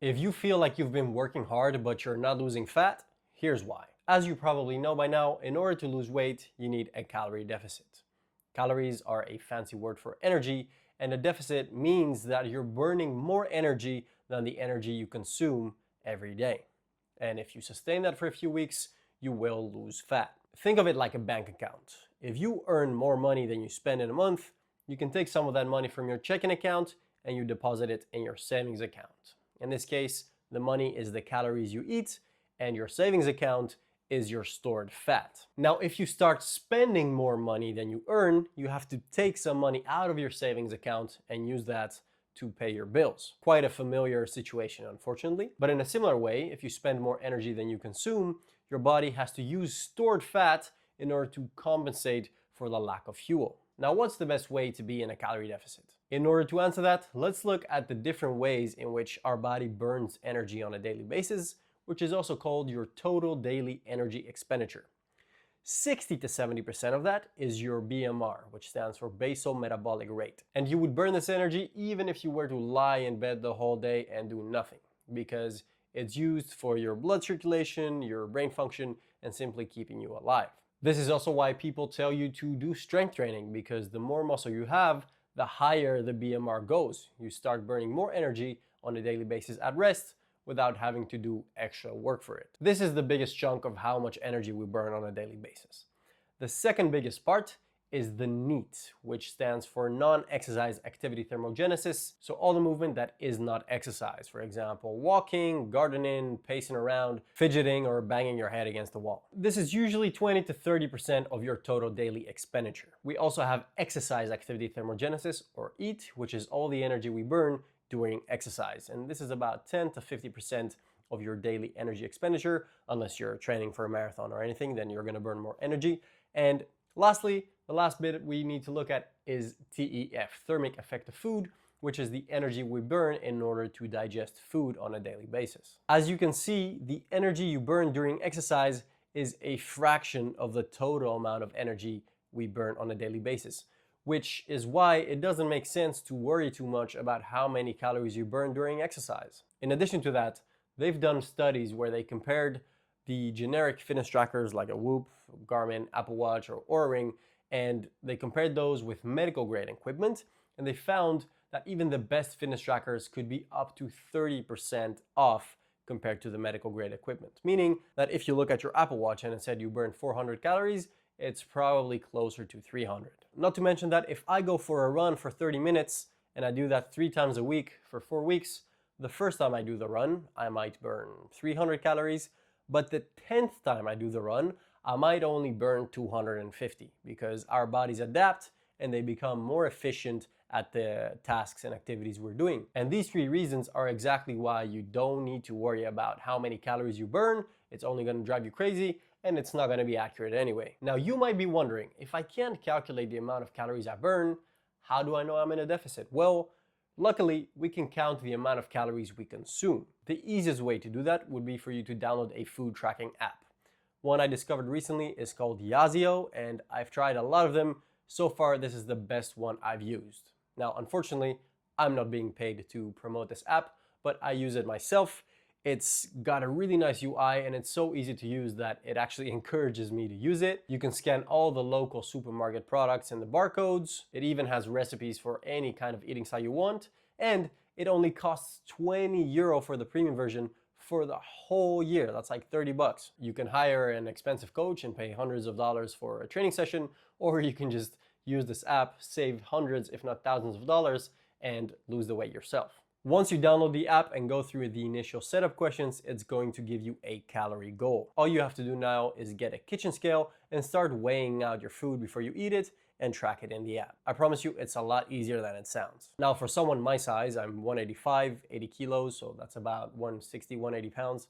If you feel like you've been working hard but you're not losing fat, here's why. As you probably know by now, in order to lose weight, you need a calorie deficit. Calories are a fancy word for energy, and a deficit means that you're burning more energy than the energy you consume every day. And if you sustain that for a few weeks, you will lose fat. Think of it like a bank account. If you earn more money than you spend in a month, you can take some of that money from your checking account and you deposit it in your savings account. In this case, the money is the calories you eat, and your savings account is your stored fat. Now, if you start spending more money than you earn, you have to take some money out of your savings account and use that to pay your bills. Quite a familiar situation, unfortunately. But in a similar way, if you spend more energy than you consume, your body has to use stored fat in order to compensate for the lack of fuel. Now, what's the best way to be in a calorie deficit? In order to answer that, let's look at the different ways in which our body burns energy on a daily basis, which is also called your total daily energy expenditure. 60 to 70% of that is your BMR, which stands for basal metabolic rate. And you would burn this energy even if you were to lie in bed the whole day and do nothing, because it's used for your blood circulation, your brain function, and simply keeping you alive. This is also why people tell you to do strength training, because the more muscle you have, the higher the BMR goes. You start burning more energy on a daily basis at rest without having to do extra work for it. This is the biggest chunk of how much energy we burn on a daily basis. The second biggest part is the NEAT, which stands for non-exercise activity thermogenesis. So all the movement that is not exercise. For example, walking, gardening, pacing around, fidgeting, or banging your head against the wall. This is usually 20 to 30% of your total daily expenditure. We also have exercise activity thermogenesis, or EAT, which is all the energy we burn during exercise. And this is about 10 to 50% of your daily energy expenditure. Unless you're training for a marathon or anything, then you're gonna burn more energy. And lastly, the last bit we need to look at is TEF, thermic effect of food, which is the energy we burn in order to digest food on a daily basis. As you can see, the energy you burn during exercise is a fraction of the total amount of energy we burn on a daily basis, which is why it doesn't make sense to worry too much about how many calories you burn during exercise. In addition to that, they've done studies where they compared the generic fitness trackers like a Whoop, Garmin, Apple Watch, or Oura Ring, and they compared those with medical grade equipment, and they found that even the best fitness trackers could be up to 30% off compared to the medical grade equipment. Meaning that if you look at your Apple Watch and it said you burned 400 calories, it's probably closer to 300. Not to mention that if I go for a run for 30 minutes and I do that 3 times a week for 4 weeks, the first time I do the run, I might burn 300 calories, but the 10th time I do the run, I might only burn 250, because our bodies adapt and they become more efficient at the tasks and activities we're doing. And these 3 reasons are exactly why you don't need to worry about how many calories you burn. It's only gonna drive you crazy, and it's not gonna be accurate anyway. Now, you might be wondering, if I can't calculate the amount of calories I burn, how do I know I'm in a deficit? Well, luckily, we can count the amount of calories we consume. The easiest way to do that would be for you to download a food tracking app. One I discovered recently is called Yazio, and I've tried a lot of them. So far, this is the best one I've used. Now, unfortunately, I'm not being paid to promote this app, but I use it myself. It's got a really nice UI, and it's so easy to use that it actually encourages me to use it. You can scan all the local supermarket products and the barcodes. It even has recipes for any kind of eating style you want, and it only costs 20 euro for the premium version for the whole year. That's like 30 bucks. You can hire an expensive coach and pay hundreds of dollars for a training session, or you can just use this app, save hundreds if not thousands of dollars, and lose the weight yourself. Once you download the app and go through the initial setup questions, it's going to give you a calorie goal. All you have to do now is get a kitchen scale and start weighing out your food before you eat it and track it in the app. I promise you, it's a lot easier than it sounds. Now, for someone my size, I'm 185, 80 kilos, so that's about 160, 180 pounds.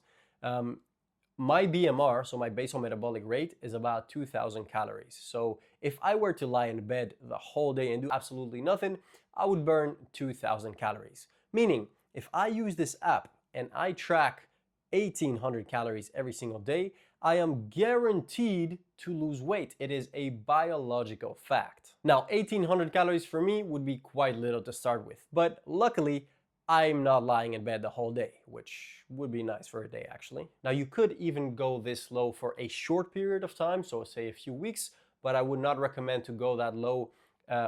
My BMR, so my basal metabolic rate, is about 2,000 calories. So if I were to lie in bed the whole day and do absolutely nothing, I would burn 2,000 calories. Meaning, if I use this app and I track 1,800 calories every single day, I am guaranteed to lose weight. It is a biological fact. Now, 1,800 calories for me would be quite little to start with, but luckily, I'm not lying in bed the whole day, which would be nice for a day actually. Now you could even go this low for a short period of time, so say a few weeks, but I would not recommend to go that low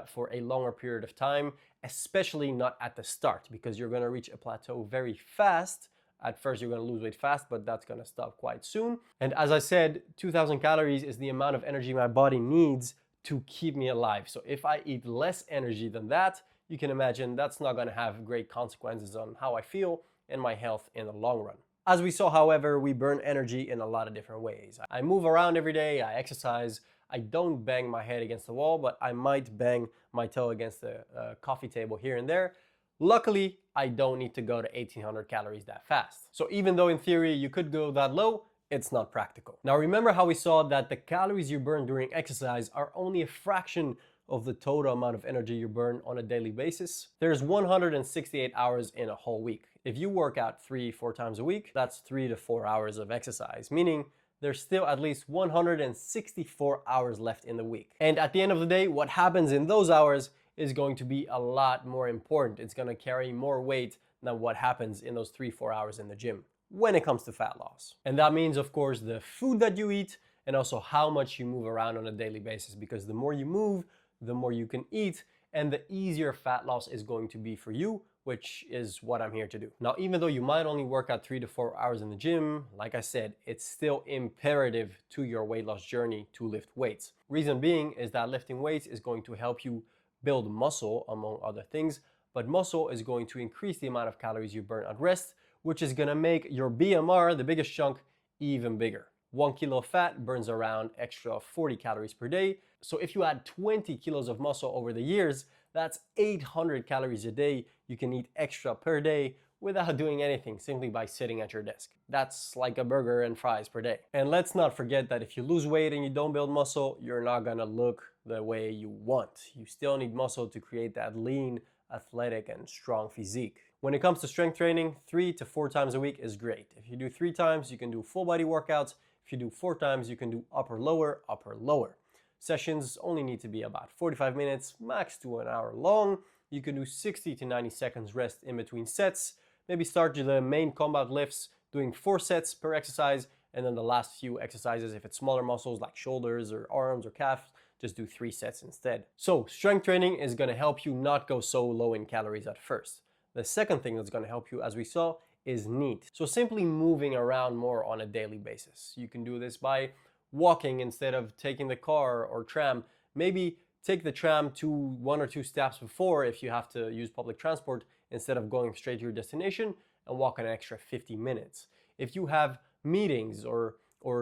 for a longer period of time, especially not at the start, because you're gonna reach a plateau very fast. At first you're gonna lose weight fast, but that's gonna stop quite soon. And as I said, 2000 calories is the amount of energy my body needs to keep me alive. So if I eat less energy than that, you can imagine that's not going to have great consequences on how I feel and my health in the long run. As we saw, however, we burn energy in a lot of different ways. I move around every day, I exercise, I don't bang my head against the wall, but I might bang my toe against the coffee table here and there. Luckily, I don't need to go to 1800 calories that fast. So even though in theory you could go that low, it's not practical. Now remember how we saw that the calories you burn during exercise are only a fraction of the total amount of energy you burn on a daily basis? There's 168 hours in a whole week. If you work out 3-4 times a week, that's 3 to 4 hours of exercise, meaning there's still at least 164 hours left in the week. And at the end of the day, what happens in those hours is going to be a lot more important. It's going to carry more weight than what happens in those 3-4 hours in the gym when it comes to fat loss. And that means, of course, the food that you eat and also how much you move around on a daily basis, because the more you move, the more you can eat, and the easier fat loss is going to be for you, which is what I'm here to do. Now, even though you might only work out 3 to 4 hours in the gym, like I said, it's still imperative to your weight loss journey to lift weights. Reason being is that lifting weights is going to help you build muscle, among other things, but muscle is going to increase the amount of calories you burn at rest, which is gonna make your BMR, the biggest chunk, even bigger. 1 kilo of fat burns around extra 40 calories per day. So if you add 20 kilos of muscle over the years, that's 800 calories a day you can eat extra per day without doing anything, simply by sitting at your desk. That's like a burger and fries per day. And let's not forget that if you lose weight and you don't build muscle, you're not gonna look the way you want. You still need muscle to create that lean, athletic, and strong physique. When it comes to strength training, 3 to 4 times a week is great. If you do 3 times, you can do full body workouts. If you do 4 times, you can do upper lower, upper lower. Sessions only need to be about 45 minutes, max to an hour long. You can do 60 to 90 seconds rest in between sets. Maybe start the main combat lifts doing 4 sets per exercise, and then the last few exercises, if it's smaller muscles like shoulders or arms or calves, just do 3 sets instead. So strength training is going to help you not go so low in calories at first. The second thing that's going to help you, as we saw, is NEAT. So simply moving around more on a daily basis. You can do this by walking instead of taking the car or tram. Maybe take the tram to 1 or 2 stops before if you have to use public transport instead of going straight to your destination, and walk an extra 50 minutes. If you have meetings or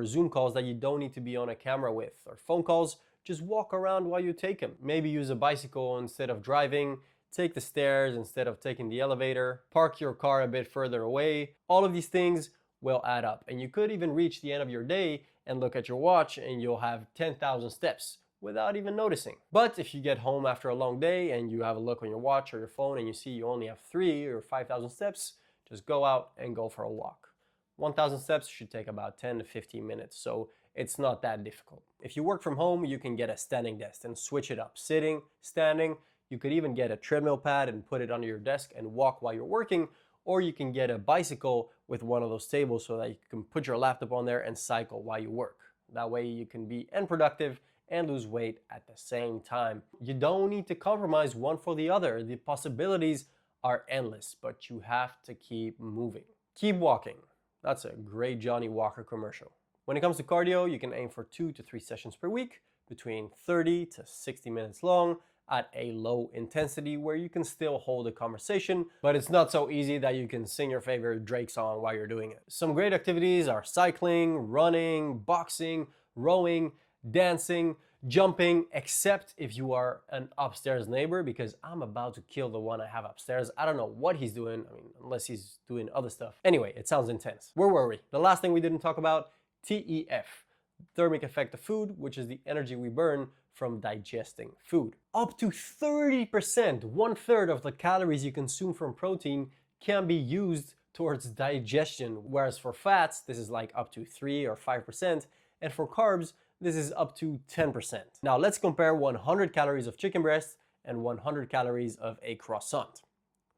Zoom calls that you don't need to be on a camera with, or phone calls, just walk around while you take them. Maybe use a bicycle instead of driving. Take the stairs instead of taking the elevator, park your car a bit further away. All of these things will add up, and you could even reach the end of your day and look at your watch and you'll have 10,000 steps without even noticing. But if you get home after a long day and you have a look on your watch or your phone and you see you only have 3 or 5,000 steps, just go out and go for a walk. 1,000 steps should take about 10 to 15 minutes, so it's not that difficult. If you work from home, you can get a standing desk and switch it up, sitting, standing. You could even get a treadmill pad and put it under your desk and walk while you're working, or you can get a bicycle with one of those tables so that you can put your laptop on there and cycle while you work. That way you can be productive and lose weight at the same time. You don't need to compromise one for the other. The possibilities are endless, but you have to keep moving. Keep walking. That's a great Johnny Walker commercial. When it comes to cardio, you can aim for 2 to 3 sessions per week, between 30 to 60 minutes long, at a low intensity where you can still hold a conversation, but it's not so easy that you can sing your favorite Drake song while you're doing it. Some great activities are cycling, running, boxing, rowing, dancing, jumping, except if you are an upstairs neighbor, because I'm about to kill the one I have upstairs. I don't know what he's doing, unless he's doing other stuff. Anyway, it sounds intense. Where were we? The last thing we didn't talk about, TEF, thermic effect of food, which is the energy we burn from digesting food. Up to 30%, 1/3 of the calories you consume from protein can be used towards digestion, whereas for fats, this is like up to 3 or 5%, and for carbs, this is up to 10%. Now let's compare 100 calories of chicken breast and 100 calories of a croissant.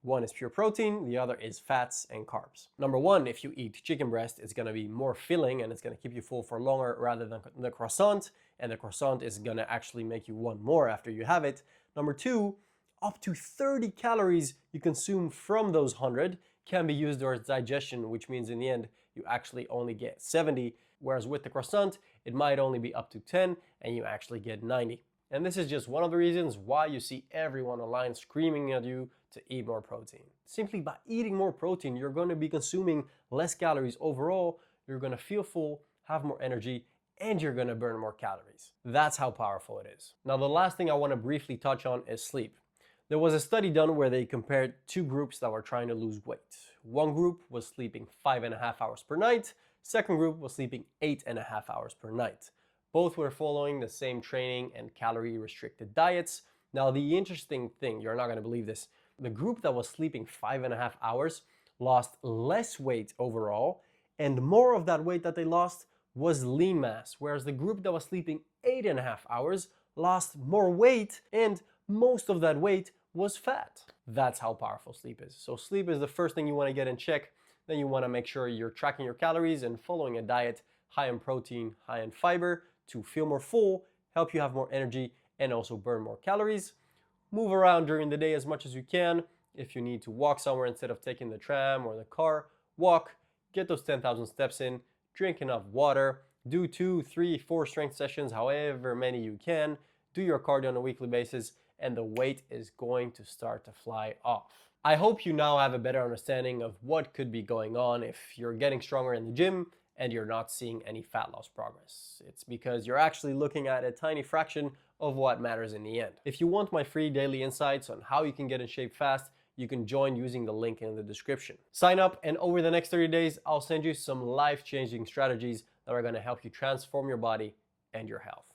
One is pure protein, the other is fats and carbs. Number one, if you eat chicken breast, it's gonna be more filling and it's gonna keep you full for longer rather than the croissant, and the croissant is gonna actually make you want more after you have it. Number two, up to 30 calories you consume from those 100 can be used towards digestion, which means in the end you actually only get 70, whereas with the croissant it might only be up to 10 and you actually get 90. And this is just one of the reasons why you see everyone online screaming at you to eat more protein. Simply by eating more protein, you're going to be consuming less calories overall, you're going to feel full, have more energy, and you're going to burn more calories. That's how powerful it is. Now, the last thing I want to briefly touch on is sleep. There was a study done where they compared two groups that were trying to lose weight. One group was sleeping 5.5 hours per night. Second group was sleeping 8.5 hours per night. Both were following the same training and calorie restricted diets. Now, the interesting thing, you're not going to believe this, the group that was sleeping 5.5 hours lost less weight overall, and more of that weight that they lost was lean mass, whereas the group that was sleeping 8.5 hours lost more weight, and most of that weight was fat. That's how powerful sleep is. So sleep is the first thing you want to get in check. Then you want to make sure you're tracking your calories and following a diet high in protein, high in fiber to feel more full, help you have more energy, and also burn more calories. Move around during the day as much as you can. If you need to walk somewhere instead of taking the tram or the car, walk, get those 10,000 steps in, drink enough water, do 2, 3, 4 strength sessions, however many you can, do your cardio on a weekly basis, and the weight is going to start to fly off. I hope you now have a better understanding of what could be going on if you're getting stronger in the gym and you're not seeing any fat loss progress. It's because you're actually looking at a tiny fraction of what matters in the end. If you want my free daily insights on how you can get in shape fast, you can join using the link in the description. Sign up, and over the next 30 days, I'll send you some life-changing strategies that are gonna help you transform your body and your health.